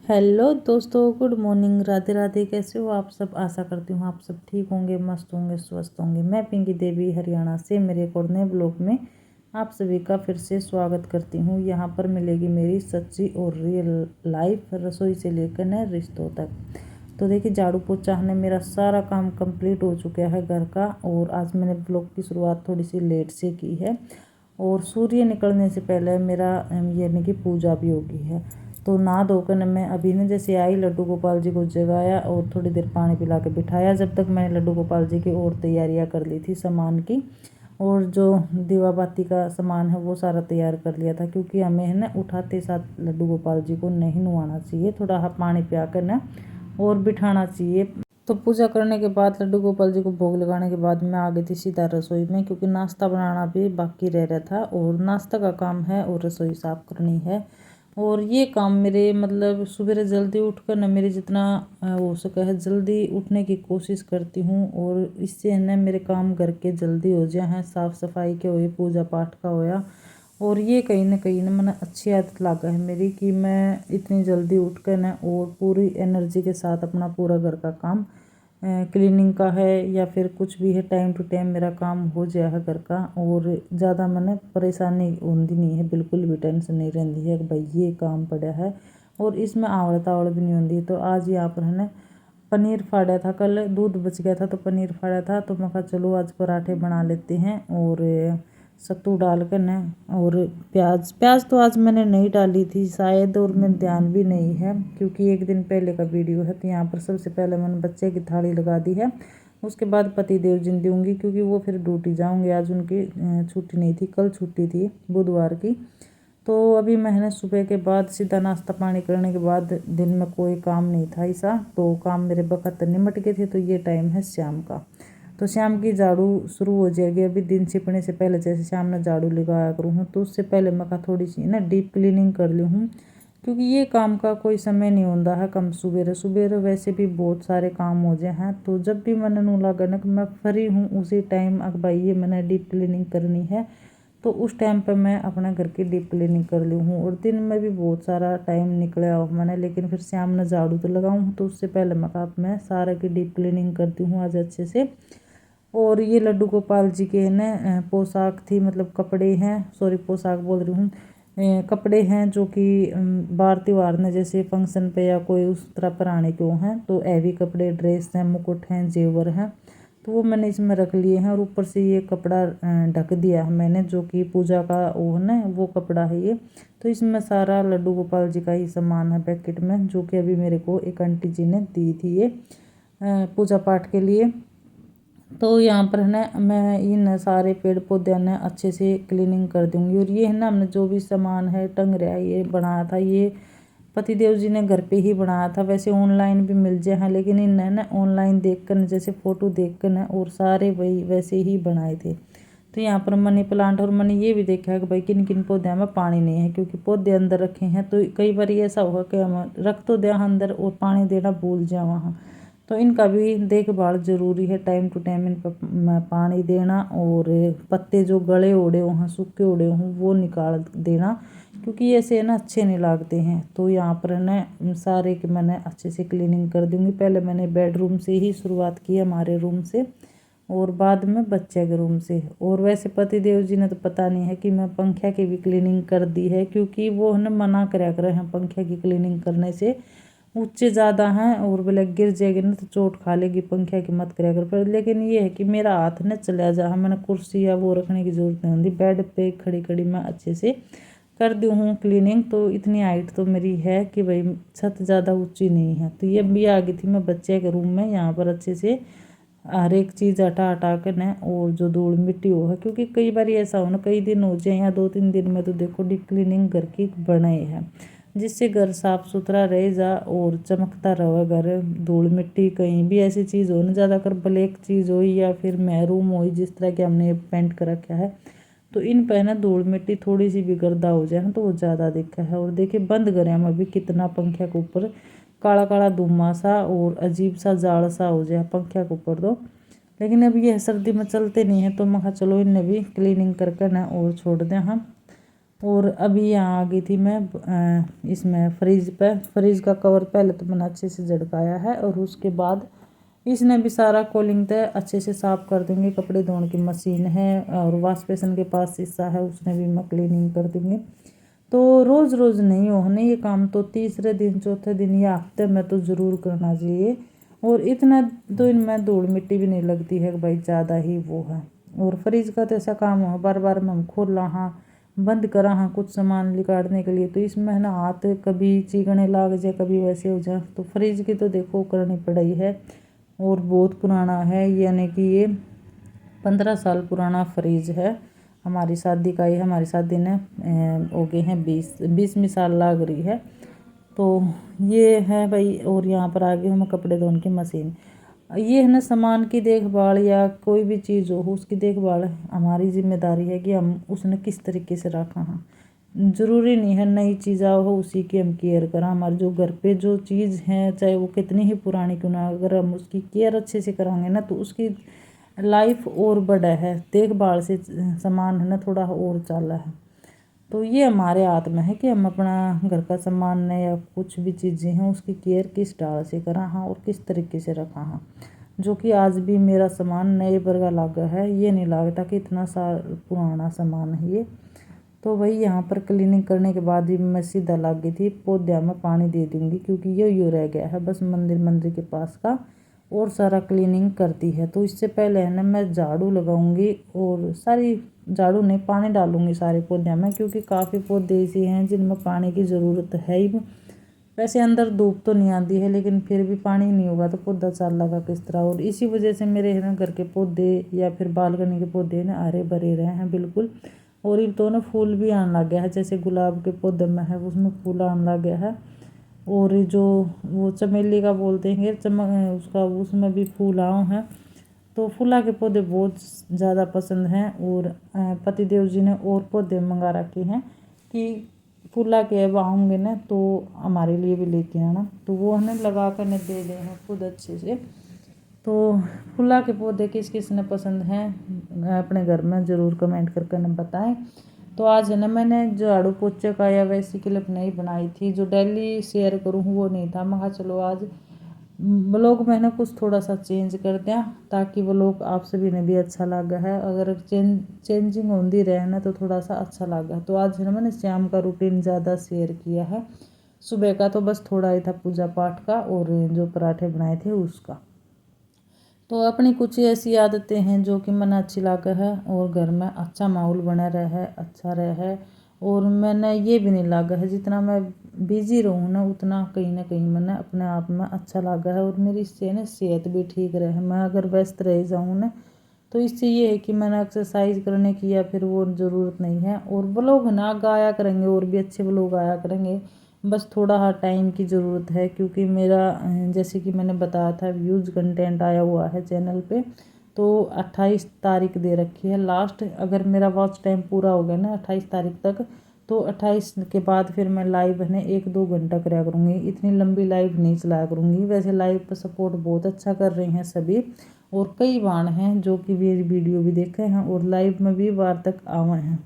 Hello दोस्तों, good morning, Radhe Radhe. कैसे हो आप सब? आशा करती हूँ आप सब ठीक होंगे, मस्त होंगे, स्वस्थ होंगे। मैं पिंकी देवी हरियाणा से मेरे एक और नए ब्लॉग में आप सभी का फिर से स्वागत करती हूँ। यहाँ पर मिलेगी मेरी सच्ची और रियल लाइफ, रसोई से लेकर नए रिश्तों तक। तो देखिए, झाड़ू पोछा ने मेरा सारा काम कंप्लीट हो चुका है घर का। और आज मैंने ब्लॉग की शुरुआत थोड़ी सी लेट से की है और सूर्य निकलने से पहले मेरा यानी कि पूजा भी हो गई है। तो नहा धोकर मैं अभी ना जैसे आई, लड्डू गोपाल जी को जगाया और थोड़ी देर पानी पिला के बिठाया। जब तक मैंने लड्डू गोपाल जी की और तैयारियां कर ली थी सामान की, और जो दीवा बाती का सामान है वो सारा तैयार कर लिया था, क्योंकि हमें है ना उठाते साथ लड्डू गोपाल जी को नहीं नहवाना चाहिए, थोड़ा पानी पिया कर ना और बिठाना चाहिए। तो पूजा करने के बाद लड्डू गोपाल जी को भोग लगाने के बाद मैं आ गई थी सीधा रसोई में, क्योंकि नाश्ता बनाना भी बाकी रह रहा था। और नाश्ता का काम है और रसोई साफ करनी है। और ये काम मेरे मतलब सुबह जल्दी उठकर ना मेरे जितना हो सका है जल्दी उठने की कोशिश करती हूँ। और इससे है ना मेरे काम घर के जल्दी हो जाए हैं, साफ़ सफाई के हुए, पूजा पाठ का होया। और ये कहीं ना मैंने अच्छी आदत लगा है मेरी कि मैं इतनी जल्दी उठ कर ना और पूरी एनर्जी के साथ अपना पूरा घर का काम, क्लीनिंग का है या फिर कुछ भी है, टाइम टू टाइम मेरा काम हो जाए है घर का। और ज़्यादा मैंने परेशानी होती नहीं है, बिल्कुल भी टेंशन नहीं रहती है कि भाई ये काम पड़ा है। और इसमें आवड़ तावड़ भी नहीं होती। तो आज यहाँ पर है ना पनीर फाड़ा था, कल दूध बच गया था तो पनीर फाड़ा था। तो मैं कहा चलो आज पराठे बना लेते हैं और सत्तू डाल कर न। और प्याज प्याज तो आज मैंने नहीं डाली थी शायद, और मैं ध्यान भी नहीं है क्योंकि एक दिन पहले का वीडियो है। तो यहाँ पर सबसे पहले मैंने बच्चे की थाली लगा दी है, उसके बाद पति देव जी दूंगी, क्योंकि वो फिर ड्यूटी जाऊंगे। आज उनकी छुट्टी नहीं थी, कल छुट्टी थी बुधवार की। तो अभी मैंने सुबह के बाद सीधा नाश्ता पानी करने के बाद दिन में कोई काम नहीं था ऐसा, तो काम मेरे बखत निमट गए थे। तो ये टाइम है शाम का, तो शाम की झाड़ू शुरू हो जाएगी। अभी दिन छिपने से पहले जैसे शाम में झाड़ू लगाया करूँ हूँ, तो उससे पहले मैं कहा थोड़ी सी ना डीप क्लीनिंग कर ली हूँ, क्योंकि ये काम का कोई समय नहीं होता है। कम सुबह सुबह वैसे भी बहुत सारे काम हो जाए हैं। तो जब भी मैंने नू लगा ना कि मैं फ्री हूँ उसी टाइम अब भाई ये मैंने डीप क्लीनिंग करनी है, तो उस टाइम पर मैं अपना घर की डीप क्लीनिंग कर ली हूँ। और दिन में भी बहुत सारा टाइम निकला हो मैंने, लेकिन फिर शाम में झाड़ू तो लगाऊँ, तो उससे पहले मैं सारा की डीप क्लीनिंग करती हूँ आज अच्छे से। और ये लड्डू गोपाल जी के ना पोशाक थी, मतलब कपड़े हैं, सॉरी पोशाक बोल रही हूँ, कपड़े हैं जो कि बार त्योहार ने जैसे फंक्शन पे या कोई उस तरह पराने क्यों हैं, तो हैवी कपड़े, ड्रेस हैं, मुकुट हैं, जेवर हैं, तो वो मैंने इसमें रख लिए हैं। और ऊपर से ये कपड़ा ढक दिया है मैंने, जो कि पूजा का वो है ना वो कपड़ा है ये। तो इसमें सारा लड्डू गोपाल जी का ही सामान है पैकेट में, जो कि अभी मेरे को एक आंटी जी ने दी थी ये पूजा पाठ के लिए। तो यहाँ पर है ना मैं इन सारे पेड़ पौधे ने अच्छे से क्लीनिंग कर दूँगी। और ये है ना हमने जो भी सामान है टंग रहा है, ये बनाया था, ये पतिदेव जी ने घर पे ही बनाया था। वैसे ऑनलाइन भी मिल जाए हैं, लेकिन इन्हें ना ऑनलाइन देख कर जैसे फ़ोटो देख कर ना और सारे वही वैसे ही बनाए थे। तो यहाँ पर मनी प्लांट, और मैंने ये भी देखा है कि भाई किन किन पौधे में पानी नहीं है, क्योंकि पौधे अंदर रखे हैं। तो कई बार ऐसा होगा कि हम रख तो दें अंदर और पानी देना भूल जाए वहाँ, तो इनका भी देखभाल ज़रूरी है, टाइम टू टाइम इन पर पानी देना। और पत्ते जो गले ओढ़े हों, सूखे ओढ़े हों, वो निकाल देना, क्योंकि ऐसे ना अच्छे नहीं लगते हैं। तो यहाँ पर ना सारे के मैंने अच्छे से क्लीनिंग कर दूँगी। पहले मैंने बेडरूम से ही शुरुआत की, हमारे रूम से, और बाद में बच्चे के रूम से। और वैसे पति देव जी ने तो पता नहीं है कि मैं पंखे की भी क्लीनिंग कर दी है, क्योंकि वो है ना मना कराया करे हैं पंखे की क्लीनिंग करने से, ऊंचे ज़्यादा हैं और बोले गिर जाएगी ना तो चोट खा लेगी, पंखे की मत कराया कर। पर लेकिन ये है कि मेरा हाथ न चला जा, मैंने कुर्सी या वो रखने की ज़रूरत नहीं होती, बेड पे खड़ी खड़ी मैं अच्छे से कर दी हूँ क्लीनिंग। तो इतनी हाइट तो मेरी है कि भाई छत ज़्यादा ऊंची नहीं है। तो ये भी आ गई थी मैं बच्चे के रूम में, यहाँ पर अच्छे से हर एक चीज़ हटा हटा कर न, और जो धूल मिट्टी हो है, क्योंकि कई बार ऐसा हो ना कई दिन हो जाए या 2-3 दिन में, तो देखो डीप क्लीनिंग घर की बनाई है, जिससे घर साफ़ सुथरा रहे जा और चमकता रहे घर। धूल मिट्टी कहीं भी ऐसी चीज़ हो ना, ज़्यादातर ब्लैक चीज़ हो या फिर मैरून हो, जिस तरह के हमने पेंट कर रखा है, तो इन पर ना धूल मिट्टी थोड़ी सी भी गर्दा हो जाए ना तो वो ज़्यादा दिखा है। और देखिए बंद करें हम अभी कितना पंखे के ऊपर काला काला धुआं सा और अजीब सा जाड़ सा हो जाए पंखे के ऊपर। तो लेकिन अब ये सर्दी में चलते नहीं है, तो मैं कहा चलो इन्हें भी क्लीनिंग करके ना और छोड़ दें हम। और अभी यहाँ आ गई थी मैं इसमें फ्रिज का कवर पहले तो मैंने अच्छे से झड़काया है और उसके बाद इसने भी सारा कॉलिंग तय अच्छे से साफ़ कर दूँगी। कपड़े धोने की मशीन है और वॉश बेसिन के पास शीशा है, उसने भी मैं क्लीनिंग कर दूँगी। तो रोज़ रोज़ नहीं होने ये काम, तो तीसरे दिन चौथे दिन या हफ्ते में तो ज़रूर करना चाहिए। और इतना तो इनमें धूल मिट्टी भी नहीं लगती है कि भाई ज़्यादा ही वो है। और फ्रिज का तो ऐसा काम हो बार बार में हम खोल रहा हाँ बंद करा हाँ कुछ सामान निकालने के लिए, तो इसमें है ना हाथ कभी चीकने लग जाए कभी वैसे हो जाए। तो फ्रिज की तो देखो करनी पड़ी है और बहुत पुराना है, यानी कि ये 15 साल पुराना फ्रिज है। हमारी शादी का ही, हमारी शादी ने हो गए हैं 20 साल लग रही है। तो ये है भाई। और यहाँ पर आ गई हूँ मैं कपड़े धोने की मशीन। ये है ना सामान की देखभाल या कोई भी चीज़ हो उसकी देखभाल हमारी जिम्मेदारी है कि हम उसने किस तरीके से रखा है। ज़रूरी नहीं है नई चीज़ हो उसी की हम केयर करें। हमारे जो घर पे जो चीज़ है चाहे वो कितनी ही पुरानी क्यों ना, अगर हम उसकी केयर अच्छे से करांगे ना तो उसकी लाइफ और बड़ा है। देखभाल से सामान है ना थोड़ा और चाला है। तो ये हमारे हाथ में है कि हम अपना घर का सामान है या कुछ भी चीज़ें हैं उसकी केयर किस ढंग से करा हाँ और किस तरीके से रखा हाँ। जो कि आज भी मेरा सामान नए वर्गा लागा है, ये नहीं लगता कि इतना साल पुराना सामान है ये। तो वही यहाँ पर क्लीनिंग करने के बाद ही मैं सीधा लग गई थी पौधे में पानी दे दूँगी, क्योंकि ये रह गया है बस मंदिर के पास का और सारा क्लीनिंग करती है। तो इससे पहले है ना मैं झाड़ू लगाऊंगी और सारी झाड़ू नहीं पानी डालूंगी सारे पौधे में, क्योंकि काफ़ी पौधे ऐसे हैं जिनमें पानी की ज़रूरत है ही। वैसे अंदर धूप तो नहीं आती है लेकिन फिर भी पानी नहीं होगा तो पौधा चल लगा किस तरह। और इसी वजह से मेरे है ना घर के पौधे या फिर बालकनी के पौधे ना हरे भरे रहे हैं बिल्कुल। और इन तो ना फूल भी आने लग गया है, जैसे गुलाब के पौधे में है उसमें फूल आने लग गया है। और जो वो चमेली का बोलते हैं उसका उसमें भी फूल आए हैं। तो फूला के पौधे बहुत ज़्यादा पसंद हैं। और पतिदेव जी ने और पौधे मंगा रखे हैं कि फूला के अब आऊँगे ना तो हमारे लिए भी लेके आना। तो वो हमें लगा कर न दे रहे हैं खुद अच्छे से। तो फूला के पौधे किस किस ने पसंद हैं अपने घर में ज़रूर कमेंट करके न बताएं। तो आज है ना मैंने झाड़ू पोछे का या वैसी क्लिप नहीं बनाई थी, जो डेली शेयर करूँ वो नहीं था। मैं कहा चलो आज ब्लॉग में ना कुछ थोड़ा सा चेंज कर दें ताकि वो लोग आप सभी ने भी अच्छा लगा है। अगर चेंजिंग होती रहे ना तो थोड़ा सा अच्छा लगा। तो आज है ना मैंने शाम का रूटीन ज़्यादा शेयर किया है। सुबह का तो बस थोड़ा ही था पूजा पाठ का और जो पराठे बनाए थे उसका। तो अपनी कुछ ऐसी आदतें हैं जो कि मन अच्छी लगा है और घर में अच्छा माहौल बना रहा है, अच्छा रहा है। और मैंने ये भी नहीं लगा है जितना मैं बिजी रहूँ ना उतना कहीं ना कहीं मैंने अपने आप में अच्छा लगा है। और मेरी इससे ना सेहत भी ठीक रहे। मैं अगर व्यस्त रह जाऊँ ना तो इससे ये है कि मैंने एक्सरसाइज करने की या फिर वो ज़रूरत नहीं है। और ब्लॉग ना आया करेंगे और भी अच्छे ब्लॉग आया करेंगे, बस थोड़ा हाँ टाइम की ज़रूरत है। क्योंकि मेरा जैसे कि मैंने बताया था व्यूज़ कंटेंट आया हुआ है चैनल पे, तो 28 तारीख दे रखी है लास्ट। अगर मेरा वॉच टाइम पूरा हो गया ना 28 तारीख तक, तो 28 के बाद फिर मैं लाइव है ना 1-2 घंटा कराया करूँगी। इतनी लंबी लाइव नहीं चलाया करूँगी। वैसे लाइव पर सपोर्ट बहुत अच्छा कर रहे हैं सभी, और कई बार हैं जो कि मेरी वीडियो भी देखे हैं और लाइव में भी बार तक आए हैं।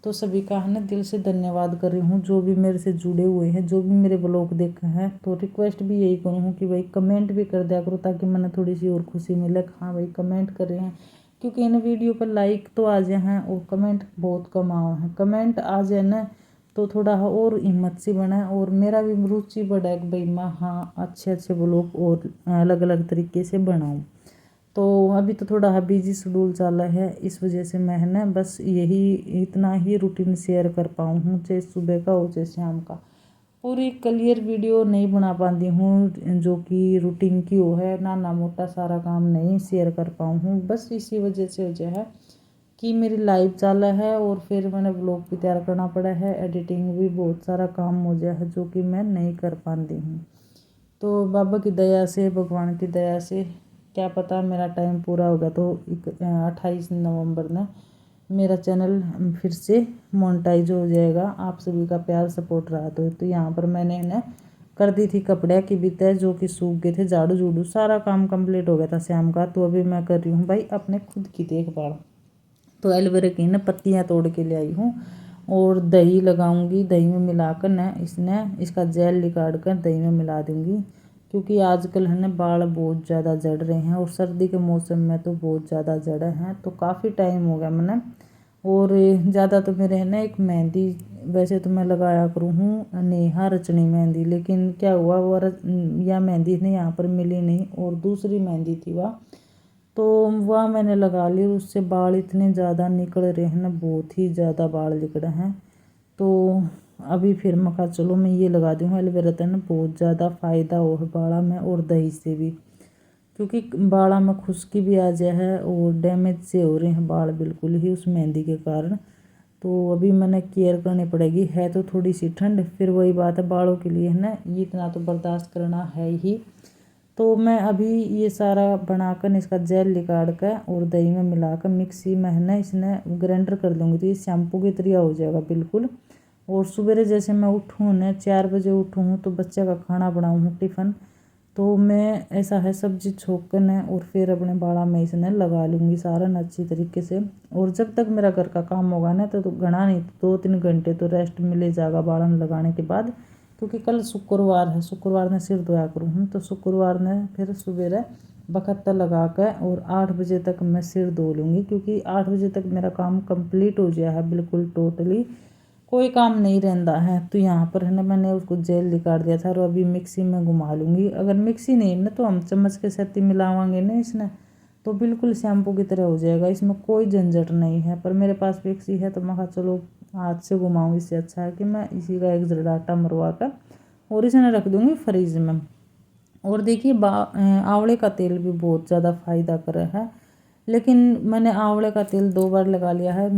तो सभी का है ना दिल से धन्यवाद कर रही हूँ जो भी मेरे से जुड़े हुए हैं, जो भी मेरे ब्लॉग देखे हैं। तो रिक्वेस्ट भी यही करूँ कि भाई कमेंट भी कर दिया करो ताकि मैंने थोड़ी सी और खुशी मिले। हाँ भाई कमेंट कर रहे हैं, क्योंकि इन वीडियो पर लाइक तो आ जाए हैं और कमेंट बहुत कम आए हैं। कमेंट आ जाए ना तो थोड़ा और हिम्मत सी बना और मेरा भी रुचि बढ़ा कि भाई मैं हाँ अच्छे अच्छे ब्लॉग और अलग अलग तरीके से बनाऊँ। तो अभी तो थोड़ा बिजी शेड्यूल चल रहा है, इस वजह से मैं है ना बस यही इतना ही रूटीन शेयर कर पाऊँ हूँ, चाहे सुबह का हो चाहे शाम का। पूरी क्लियर वीडियो नहीं बना पाती हूँ जो कि रूटीन की हो है, ना मोटा सारा काम नहीं शेयर कर पाऊँ हूँ। बस इसी वजह से वजह है कि मेरी लाइव चल रहा है और फिर मैंने ब्लॉग भी तैयार करना पड़ा है, एडिटिंग भी बहुत सारा काम हो गया है जो कि मैं नहीं कर पाती हूँ। तो बाबा की दया से भगवान की दया से क्या पता मेरा टाइम पूरा होगा तो 28 नवंबर में मेरा चैनल फिर से मोनेटाइज हो जाएगा। आप सभी का प्यार सपोर्ट रहा तो यहाँ पर मैंने ना कर दी थी कपड़े की बितय जो कि सूख गए थे। झाड़ू झूड़ू सारा काम कंप्लीट हो गया था शाम का। तो अभी मैं कर रही हूँ भाई अपने खुद की देखभाल। तो एलोवेरा की ना पत्तियाँ तोड़ के ले आई हूँ और दही लगाऊंगी। दही में मिलाकर न इसका जेल निकाल कर दही में मिला दूंगी, क्योंकि आजकल है ना बाल बहुत ज़्यादा झड़ रहे हैं और सर्दी के मौसम में तो बहुत ज़्यादा झड़े हैं। तो काफ़ी टाइम हो गया मैंने, और ज़्यादा तो मेरे है ना एक मेहंदी, वैसे तो मैं लगाया करूँ हूँ नेहा रचनी मेहंदी, लेकिन क्या हुआ वो यह मेहंदी ने यहाँ पर मिली नहीं और दूसरी मेहंदी थी वह, तो वह मैंने लगा ली। उससे बाल इतने ज़्यादा निकल रहे हैं ना, बहुत ही ज़्यादा बाल निकले हैं। तो अभी फिर मैं कहा चलो मैं ये लगा दूँ एलोवेरा, तो ना बहुत ज़्यादा फ़ायदा हो है बाड़ा में और दही से भी, क्योंकि बाड़ा में खुश्की भी आ जाए है और डैमेज से हो रहे हैं बाल बिल्कुल ही उस मेहंदी के कारण। तो अभी मैंने केयर करनी पड़ेगी। है तो थोड़ी सी ठंड, फिर वही बात है बालों के लिए है ना, ये इतना तो बर्दाश्त करना है ही। तो मैं अभी ये सारा बनाकर इसका जेल निकाल कर और दही में मिलाकर मिक्सी में है ना इसने ग्राइंडर कर लूँगी, तो ये शैम्पू की तरह हो जाएगा बिल्कुल। और सवेरे जैसे मैं उठूँ ना 4 बजे उठूँ तो बच्चे का खाना बनाऊँ टिफ़िन, तो मैं ऐसा है सब्जी छोक कर न और फिर अपने बाड़ा में इसने लगा लूँगी सारा न अच्छी तरीके से। और जब तक मेरा घर का काम होगा ना तो घना नहीं तो 2-3 घंटे तो रेस्ट मिले जाएगा बाड़ा में लगाने के बाद, क्योंकि कल शुक्रवार है, शुक्रवार ने सिर धोया करूँ तो शुक्रवार ने फिर सवेरे बखत्ता लगा कर और 8 बजे तक मैं सिर धो लूँगी, क्योंकि 8 बजे तक मेरा काम कंप्लीट हो गया है बिल्कुल टोटली, कोई काम नहीं रहता है। तो यहाँ पर है ना मैंने उसको जेल निकाल दिया था और अभी मिक्सी में घुमा लूँगी। अगर मिक्सी नहीं है ना तो हम चम्मच के साथ ही मिलावांगे ना इसने, तो बिल्कुल शैम्पू की तरह हो जाएगा, इसमें कोई झंझट नहीं है। पर मेरे पास मिक्सी है तो मैं कहा चलो हाथ से घुमाऊँ, इससे अच्छा है कि मैं इसी का एक जरडाटा मरवा कर और इसे रख दूँगी फ्रिज में। और देखिए आंवले का तेल भी बहुत ज़्यादा फ़ायदा कर रहा है, लेकिन मैंने आंवले का तेल 2 बार लगा लिया है।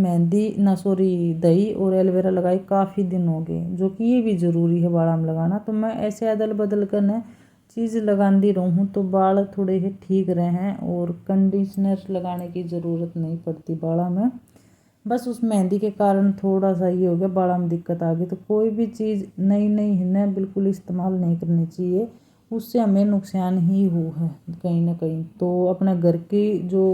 दही और एलोवेरा लगाई काफ़ी दिन हो गए, जो कि ये भी ज़रूरी है बाड़ा में लगाना। तो मैं ऐसे अदल बदल कर न चीज़ लगाती रहूँ तो बाल थोड़े ही ठीक रहे हैं और कंडीशनर लगाने की ज़रूरत नहीं पड़ती बाड़ा में। बस उस मेहंदी के कारण थोड़ा सा ये हो गया बाड़ा में दिक्कत आ गई। तो कोई भी चीज़ नई नई है ना बिल्कुल इस्तेमाल नहीं करनी चाहिए, उससे हमें नुकसान ही हो है कहीं ना कहीं। तो अपना घर की जो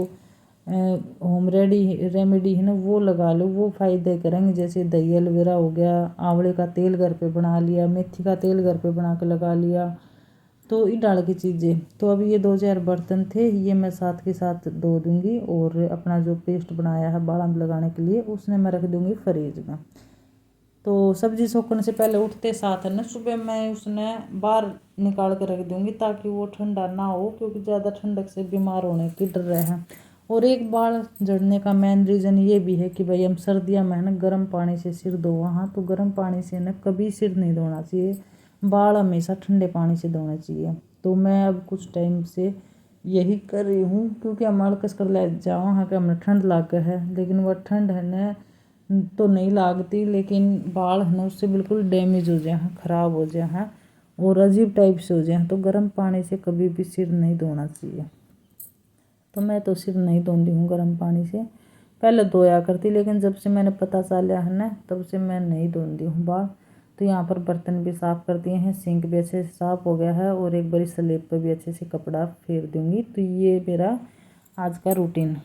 होम रेमेडी है ना वो लगा लो, वो फ़ायदे करेंगे। जैसे दही एलोवेरा हो गया, आंवले का तेल घर पे बना लिया, मेथी का तेल घर पे बना के लगा लिया, तो ये डाल की चीज़ें। तो अभी ये 2-4 बर्तन थे, ये मैं साथ के साथ धो दूँगी और अपना जो पेस्ट बनाया है बाड़ा में लगाने के लिए उसने मैं रख दूँगी फ्रिज में। तो सब्जी सोखने से पहले उठते साथ है ना सुबह मैं उसने बाहर निकाल कर रख दूँगी, ताकि वो ठंडा ना हो, क्योंकि ज़्यादा ठंडक से बीमार होने की डर रहे हैं। और एक बाल झड़ने का मेन रीज़न ये भी है कि भाई हम सर्दियों में है ना गर्म पानी से सिर धो, हाँ तो गर्म पानी से ना कभी सिर नहीं धोना चाहिए, बाल हमेशा ठंडे पानी से धोना चाहिए। तो मैं अब कुछ टाइम से यही कर रही हूँ, क्योंकि हम हल्कस कर ले जाओ हाँ कि हमें ठंड लाग है, लेकिन वह ठंड है ना तो नहीं लागती, लेकिन बाल है ना उससे बिल्कुल डैमेज हो जाए हैं, ख़राब हो जाए हैं और अजीब टाइप से हो जाए। तो गर्म पानी से कभी भी सिर नहीं धोना चाहिए। तो मैं तो सिर नहीं धोती हूँ गर्म पानी से, पहले धोया करती, लेकिन जब से मैंने पता चला है ना तब से मैं नहीं धोती हूँ बाल। तो यहाँ पर बर्तन भी साफ़ कर दिए हैं, सिंक भी अच्छे से साफ़ हो गया है और एक बारी स्लेब पर भी अच्छे से कपड़ा फेर दूँगी। तो ये मेरा आज का रूटीन।